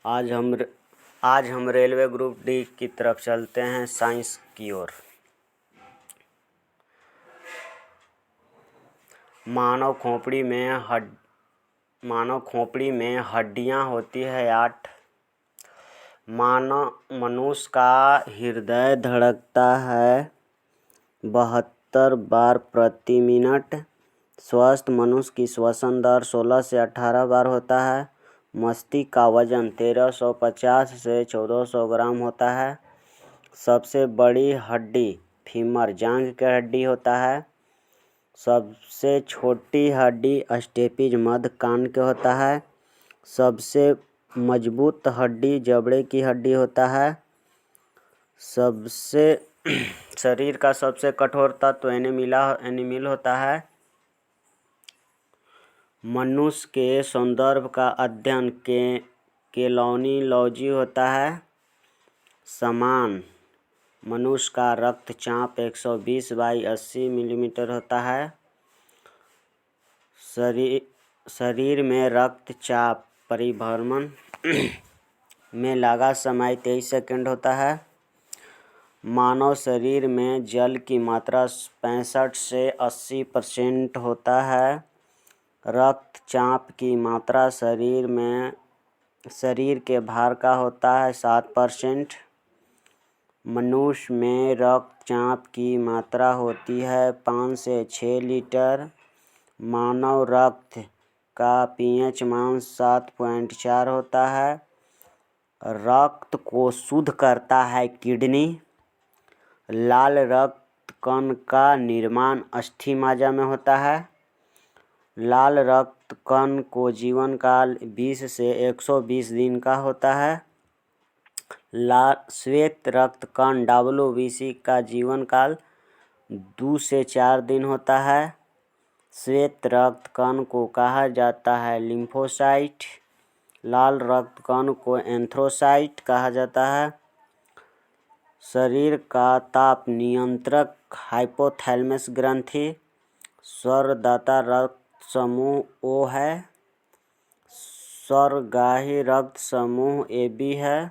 आज हम आज हम रेलवे ग्रुप डी की तरफ चलते हैं, साइंस की ओर। मानव खोपड़ी में हड्डियां होती है 8। मनुष्य का हृदय धड़कता है 72 बार प्रति मिनट। स्वस्थ मनुष्य की श्वसन दर 16 से 18 बार होता है। मस्तिष्क का वजन 1350 से 1400 ग्राम होता है। सबसे बड़ी हड्डी फीमर जांघ की हड्डी होता है। सबसे छोटी हड्डी स्टेपिज मध्य कान के होता है। सबसे मजबूत हड्डी जबड़े की हड्डी होता है। शरीर का सबसे कठोर तत्व एनिमल होता है। मनुष्य के सौंदर्य का अध्ययन केलोनोलॉजी होता है। समान मनुष्य का रक्तचाप 120/80 मिलीमीटर होता है। शरीर में रक्तचाप परिभ्रमण में लगा समय 23 सेकंड होता है। मानव शरीर में जल की मात्रा 65 से 80% होता है। रक्तचाप की मात्रा शरीर के भार का होता है 7%। मनुष्य में रक्तचाप की मात्रा होती है 5 से 6 लीटर। मानव रक्त का पीएच मान 7.4 होता है। रक्त को शुद्ध करता है किडनी। लाल रक्त कण का निर्माण अस्थि-मज्जा में होता है। लाल रक्त कण को जीवन काल 20 से 120 दिन का होता है। श्वेत रक्त कण WBC का जीवन काल 2 से 4 दिन होता है। श्वेत रक्त कण को कहा जाता है लिम्फोसाइट। लाल रक्त कण को एंथ्रोसाइट कहा जाता है। शरीर का ताप नियंत्रक हाइपोथैलेमस ग्रंथि। स्वर्णदाता रक्त समूह O है। स्वर्गाही रक्त समूह AB है।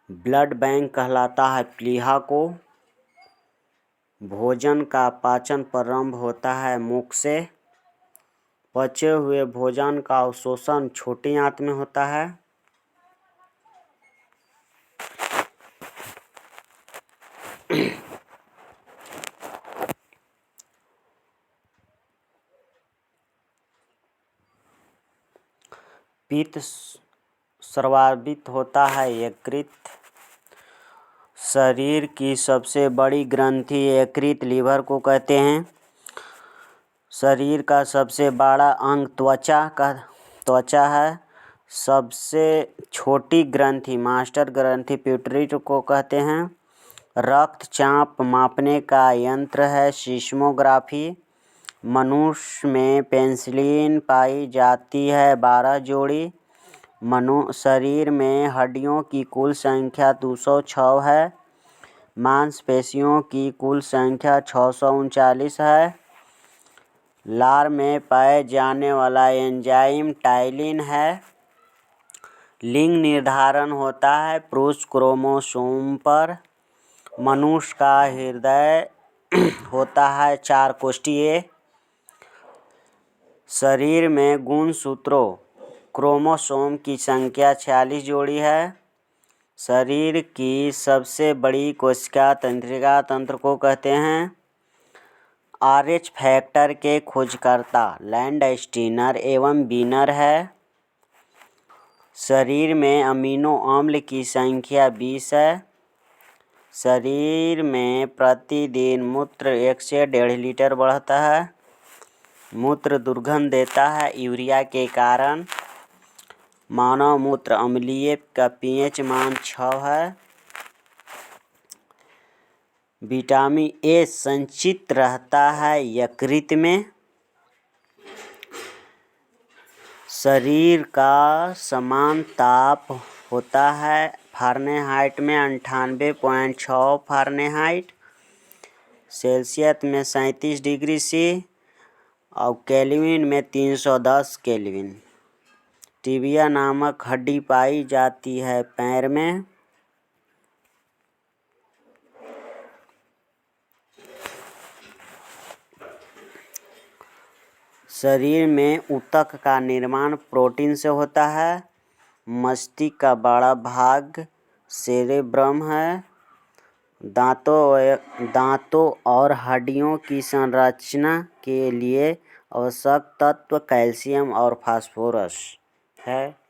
ब्लड बैंक कहलाता है प्लीहा को। भोजन का पाचन प्रारंभ होता है मुख से। पचे हुए भोजन का अवशोषण छोटी आंत में होता है। पित्त स्रावित होता है यकृत। शरीर की सबसे बड़ी ग्रंथि यकृत लीवर को कहते हैं। शरीर का सबसे बड़ा अंग त्वचा है। सबसे छोटी ग्रंथि मास्टर ग्रंथि पिट्यूटरी को कहते हैं। रक्तचाप मापने का यंत्र है सिस्मोग्राफी। मनुष्य में पेनिसिलिन पाई जाती है 12 जोड़ी। शरीर में हड्डियों की कुल संख्या 206 है। मांसपेशियों की कुल संख्या 639 है। लार में पाए जाने वाला एंजाइम टाइलिन है। लिंग निर्धारण होता है पुरुष क्रोमोसोम पर। मनुष्य का हृदय होता है 4 कोष्ठीय। शरीर में गुणसूत्रों क्रोमोसोम की संख्या 46 जोड़ी है। शरीर की सबसे बड़ी कोशिका तंत्रिका तंत्र को कहते हैं। RH फैक्टर के खोजकर्ता लैंडस्टीनर एवं वीनर है। शरीर में अमीनो अम्ल की संख्या 20 है। शरीर में प्रतिदिन मूत्र 1 से 1.5 लीटर बढ़ता है। मूत्र दुर्गंध देता है यूरिया के कारण। मानव मूत्र अम्लीय का पीएच मान 6 है। विटामिन A संचित रहता है यकृत में। शरीर का समान ताप होता है फ़ारेनहाइट में 98.6 फ़ारेनहाइट, सेल्सियस में 37 डिग्री C और केल्विन में 310 केल्विन। टिबिया नामक हड्डी पाई जाती है पैर में। शरीर में ऊतक का निर्माण प्रोटीन से होता है। मस्तिष्क का बड़ा भाग सेरेब्रम है। दांतों और हड्डियों की संरचना के लिए आवश्यक तत्व कैल्शियम और फास्फोरस है।